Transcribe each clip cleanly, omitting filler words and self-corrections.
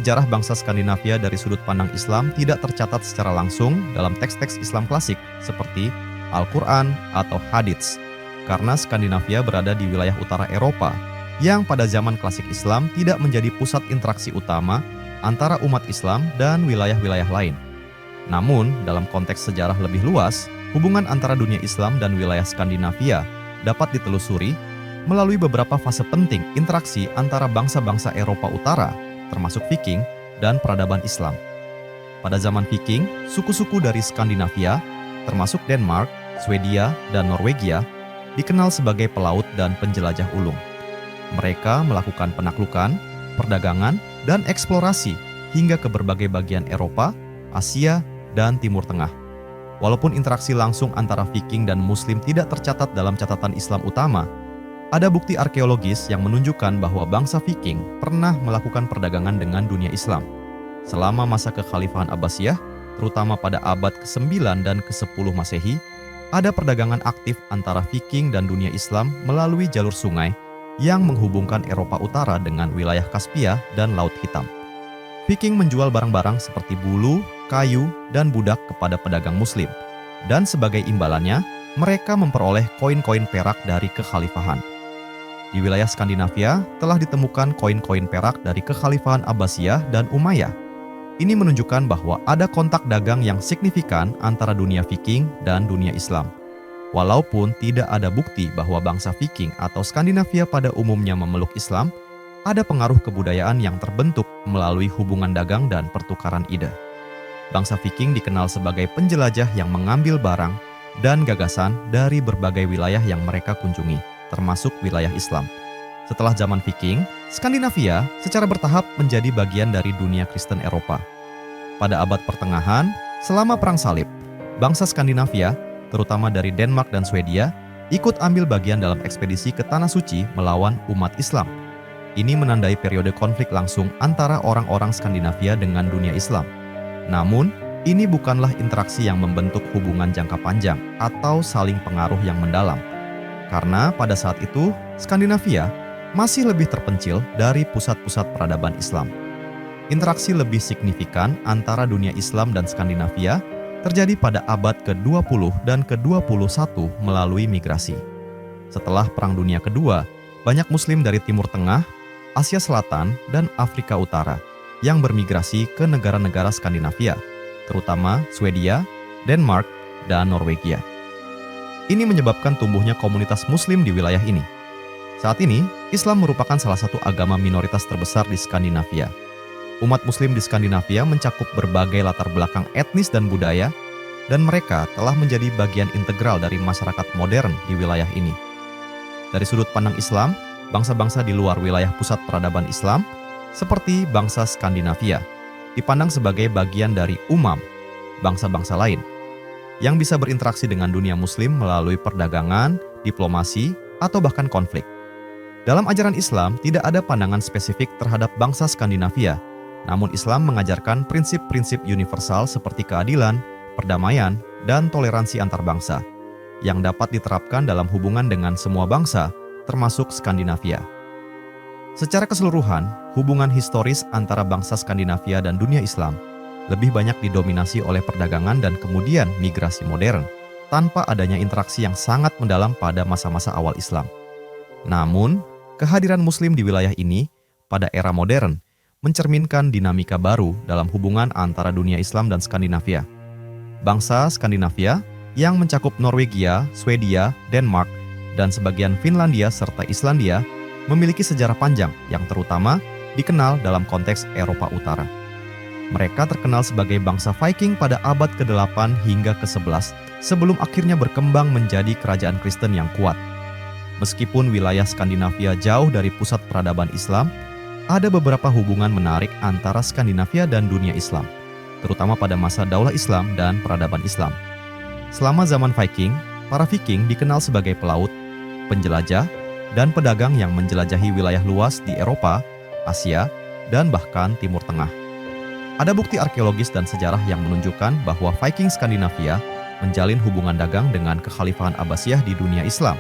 sejarah bangsa Skandinavia dari sudut pandang Islam tidak tercatat secara langsung dalam teks-teks Islam klasik seperti Al-Quran atau Hadits, karena Skandinavia berada di wilayah utara Eropa yang pada zaman klasik Islam tidak menjadi pusat interaksi utama antara umat Islam dan wilayah-wilayah lain. Namun, dalam konteks sejarah lebih luas, hubungan antara dunia Islam dan wilayah Skandinavia dapat ditelusuri melalui beberapa fase penting interaksi antara bangsa-bangsa Eropa Utara, termasuk Viking, dan peradaban Islam. Pada zaman Viking, suku-suku dari Skandinavia, termasuk Denmark, Swedia, dan Norwegia, dikenal sebagai pelaut dan penjelajah ulung. Mereka melakukan penaklukan, perdagangan, dan eksplorasi hingga ke berbagai bagian Eropa, Asia, dan Timur Tengah. Walaupun interaksi langsung antara Viking dan Muslim tidak tercatat dalam catatan Islam utama, ada bukti arkeologis yang menunjukkan bahwa bangsa Viking pernah melakukan perdagangan dengan dunia Islam. Selama masa kekhalifahan Abbasiyah, terutama pada abad ke-9 dan ke-10 Masehi, ada perdagangan aktif antara Viking dan dunia Islam melalui jalur sungai yang menghubungkan Eropa Utara dengan wilayah Kaspia dan Laut Hitam. Viking menjual barang-barang seperti bulu, kayu, dan budak kepada pedagang Muslim, dan sebagai imbalannya, mereka memperoleh koin-koin perak dari kekhalifahan. Di wilayah Skandinavia telah ditemukan koin-koin perak dari kekhalifahan Abbasiyah dan Umayyah. Ini menunjukkan bahwa ada kontak dagang yang signifikan antara dunia Viking dan dunia Islam. Walaupun tidak ada bukti bahwa bangsa Viking atau Skandinavia pada umumnya memeluk Islam, ada pengaruh kebudayaan yang terbentuk melalui hubungan dagang dan pertukaran ide. Bangsa Viking dikenal sebagai penjelajah yang mengambil barang dan gagasan dari berbagai wilayah yang mereka kunjungi, termasuk wilayah Islam. Setelah zaman Viking, Skandinavia secara bertahap menjadi bagian dari dunia Kristen Eropa. Pada abad pertengahan, selama Perang Salib, bangsa Skandinavia, terutama dari Denmark dan Swedia, ikut ambil bagian dalam ekspedisi ke Tanah Suci melawan umat Islam. Ini menandai periode konflik langsung antara orang-orang Skandinavia dengan dunia Islam. Namun, ini bukanlah interaksi yang membentuk hubungan jangka panjang atau saling pengaruh yang mendalam. Karena pada saat itu, Skandinavia masih lebih terpencil dari pusat-pusat peradaban Islam. Interaksi lebih signifikan antara dunia Islam dan Skandinavia terjadi pada abad ke-20 dan ke-21 melalui migrasi. Setelah Perang Dunia Kedua, banyak Muslim dari Timur Tengah, Asia Selatan, dan Afrika Utara yang bermigrasi ke negara-negara Skandinavia, terutama Swedia, Denmark, dan Norwegia. Ini menyebabkan tumbuhnya komunitas Muslim di wilayah ini. Saat ini, Islam merupakan salah satu agama minoritas terbesar di Skandinavia. Umat Muslim di Skandinavia mencakup berbagai latar belakang etnis dan budaya, dan mereka telah menjadi bagian integral dari masyarakat modern di wilayah ini. Dari sudut pandang Islam, bangsa-bangsa di luar wilayah pusat peradaban Islam, seperti bangsa Skandinavia, dipandang sebagai bagian dari bangsa-bangsa lain, yang bisa berinteraksi dengan dunia Muslim melalui perdagangan, diplomasi, atau bahkan konflik. Dalam ajaran Islam, tidak ada pandangan spesifik terhadap bangsa Skandinavia, namun Islam mengajarkan prinsip-prinsip universal seperti keadilan, perdamaian, dan toleransi antar bangsa, yang dapat diterapkan dalam hubungan dengan semua bangsa, termasuk Skandinavia. Secara keseluruhan, hubungan historis antara bangsa Skandinavia dan dunia Islam lebih banyak didominasi oleh perdagangan dan kemudian migrasi modern, tanpa adanya interaksi yang sangat mendalam pada masa-masa awal Islam. Namun, kehadiran Muslim di wilayah ini pada era modern mencerminkan dinamika baru dalam hubungan antara dunia Islam dan Skandinavia. Bangsa Skandinavia yang mencakup Norwegia, Swedia, Denmark, dan sebagian Finlandia serta Islandia memiliki sejarah panjang yang terutama dikenal dalam konteks Eropa Utara. Mereka terkenal sebagai bangsa Viking pada abad ke-8 hingga ke-11 sebelum akhirnya berkembang menjadi kerajaan Kristen yang kuat. Meskipun wilayah Skandinavia jauh dari pusat peradaban Islam, ada beberapa hubungan menarik antara Skandinavia dan dunia Islam, terutama pada masa Daulah Islam dan peradaban Islam. Selama zaman Viking, para Viking dikenal sebagai pelaut, penjelajah, dan pedagang yang menjelajahi wilayah luas di Eropa, Asia, dan bahkan Timur Tengah. Ada bukti arkeologis dan sejarah yang menunjukkan bahwa Viking Skandinavia menjalin hubungan dagang dengan kekhalifahan Abbasiyah di dunia Islam,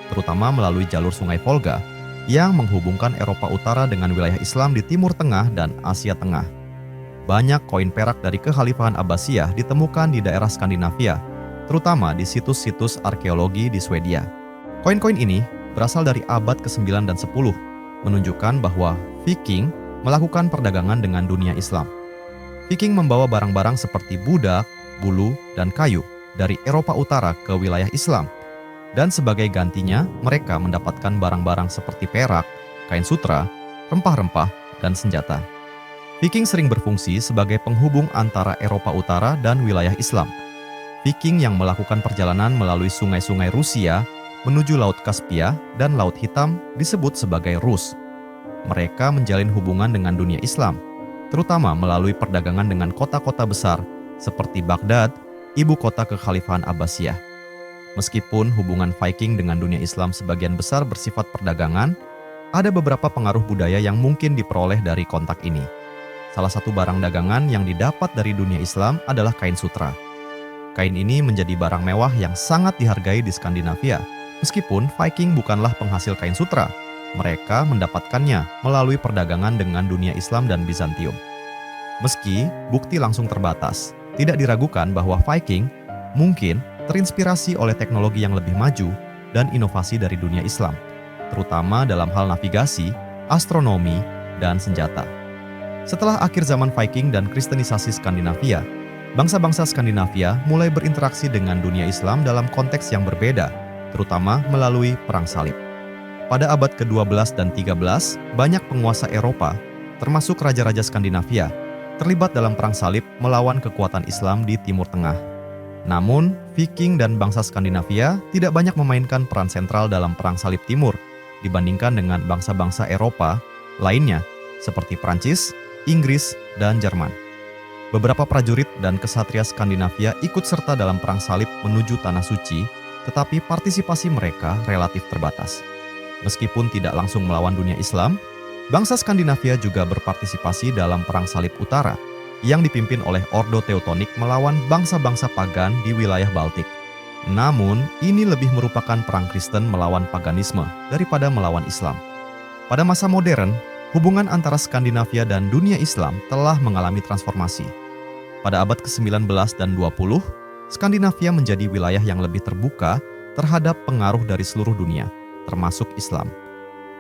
terutama melalui jalur sungai Volga, yang menghubungkan Eropa Utara dengan wilayah Islam di Timur Tengah dan Asia Tengah. Banyak koin perak dari Kekhalifahan Abbasiyah ditemukan di daerah Skandinavia, terutama di situs-situs arkeologi di Swedia. Koin-koin ini berasal dari abad ke-9 dan 10, menunjukkan bahwa Viking melakukan perdagangan dengan dunia Islam. Viking membawa barang-barang seperti budak, bulu, dan kayu dari Eropa Utara ke wilayah Islam. Dan sebagai gantinya, mereka mendapatkan barang-barang seperti perak, kain sutra, rempah-rempah, dan senjata. Viking sering berfungsi sebagai penghubung antara Eropa Utara dan wilayah Islam. Viking yang melakukan perjalanan melalui sungai-sungai Rusia menuju Laut Kaspia dan Laut Hitam disebut sebagai Rus. Mereka menjalin hubungan dengan dunia Islam, terutama melalui perdagangan dengan kota-kota besar seperti Baghdad, ibu kota Kekhalifahan Abbasiyah. Meskipun hubungan Viking dengan dunia Islam sebagian besar bersifat perdagangan, ada beberapa pengaruh budaya yang mungkin diperoleh dari kontak ini. Salah satu barang dagangan yang didapat dari dunia Islam adalah kain sutra. Kain ini menjadi barang mewah yang sangat dihargai di Skandinavia. Meskipun Viking bukanlah penghasil kain sutra, mereka mendapatkannya melalui perdagangan dengan dunia Islam dan Bizantium. Meski bukti langsung terbatas, tidak diragukan bahwa Viking mungkin terinspirasi oleh teknologi yang lebih maju dan inovasi dari dunia Islam, terutama dalam hal navigasi, astronomi, dan senjata. Setelah akhir zaman Viking dan kristenisasi Skandinavia, bangsa-bangsa Skandinavia mulai berinteraksi dengan dunia Islam dalam konteks yang berbeda, terutama melalui Perang Salib. Pada abad ke-12 dan 13, banyak penguasa Eropa, termasuk raja-raja Skandinavia, terlibat dalam Perang Salib melawan kekuatan Islam di Timur Tengah. Namun, Viking dan bangsa Skandinavia tidak banyak memainkan peran sentral dalam Perang Salib Timur dibandingkan dengan bangsa-bangsa Eropa lainnya seperti Prancis, Inggris, dan Jerman. Beberapa prajurit dan kesatria Skandinavia ikut serta dalam Perang Salib menuju Tanah Suci, tetapi partisipasi mereka relatif terbatas. Meskipun tidak langsung melawan dunia Islam, bangsa Skandinavia juga berpartisipasi dalam Perang Salib Utara yang dipimpin oleh Ordo Teutonik melawan bangsa-bangsa pagan di wilayah Baltik. Namun, ini lebih merupakan perang Kristen melawan paganisme daripada melawan Islam. Pada masa modern, hubungan antara Skandinavia dan dunia Islam telah mengalami transformasi. Pada abad ke-19 dan 20, Skandinavia menjadi wilayah yang lebih terbuka terhadap pengaruh dari seluruh dunia, termasuk Islam.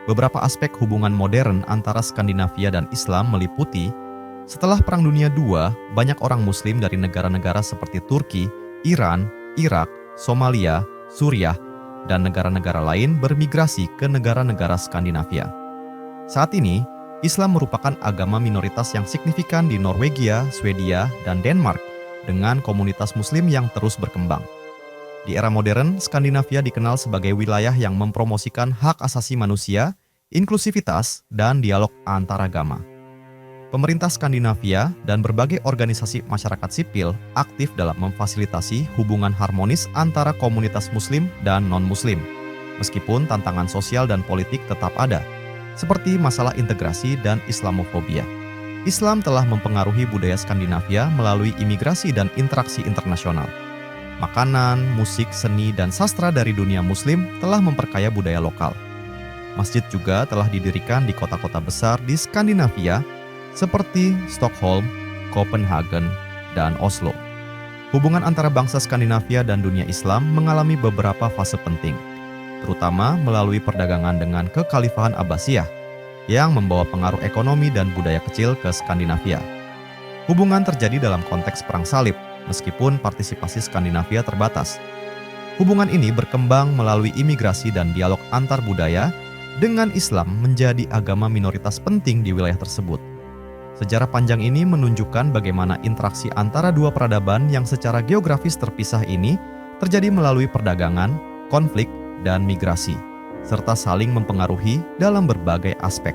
Beberapa aspek hubungan modern antara Skandinavia dan Islam meliputi, setelah Perang Dunia II, banyak orang Muslim dari negara-negara seperti Turki, Iran, Irak, Somalia, Suriah, dan negara-negara lain bermigrasi ke negara-negara Skandinavia. Saat ini, Islam merupakan agama minoritas yang signifikan di Norwegia, Swedia, dan Denmark, dengan komunitas Muslim yang terus berkembang. Di era modern, Skandinavia dikenal sebagai wilayah yang mempromosikan hak asasi manusia, inklusivitas, dan dialog antaragama. Pemerintah Skandinavia dan berbagai organisasi masyarakat sipil aktif dalam memfasilitasi hubungan harmonis antara komunitas Muslim dan non-Muslim, meskipun tantangan sosial dan politik tetap ada, seperti masalah integrasi dan Islamofobia. Islam telah mempengaruhi budaya Skandinavia melalui imigrasi dan interaksi internasional. Makanan, musik, seni, dan sastra dari dunia Muslim telah memperkaya budaya lokal. Masjid juga telah didirikan di kota-kota besar di Skandinavia seperti Stockholm, Copenhagen, dan Oslo. Hubungan antara bangsa Skandinavia dan dunia Islam mengalami beberapa fase penting, terutama melalui perdagangan dengan Kekhalifahan Abbasiyah, yang membawa pengaruh ekonomi dan budaya kecil ke Skandinavia. Hubungan terjadi dalam konteks Perang Salib, meskipun partisipasi Skandinavia terbatas. Hubungan ini berkembang melalui imigrasi dan dialog antar budaya, dengan Islam menjadi agama minoritas penting di wilayah tersebut. Sejarah panjang ini menunjukkan bagaimana interaksi antara dua peradaban yang secara geografis terpisah ini terjadi melalui perdagangan, konflik, dan migrasi, serta saling mempengaruhi dalam berbagai aspek.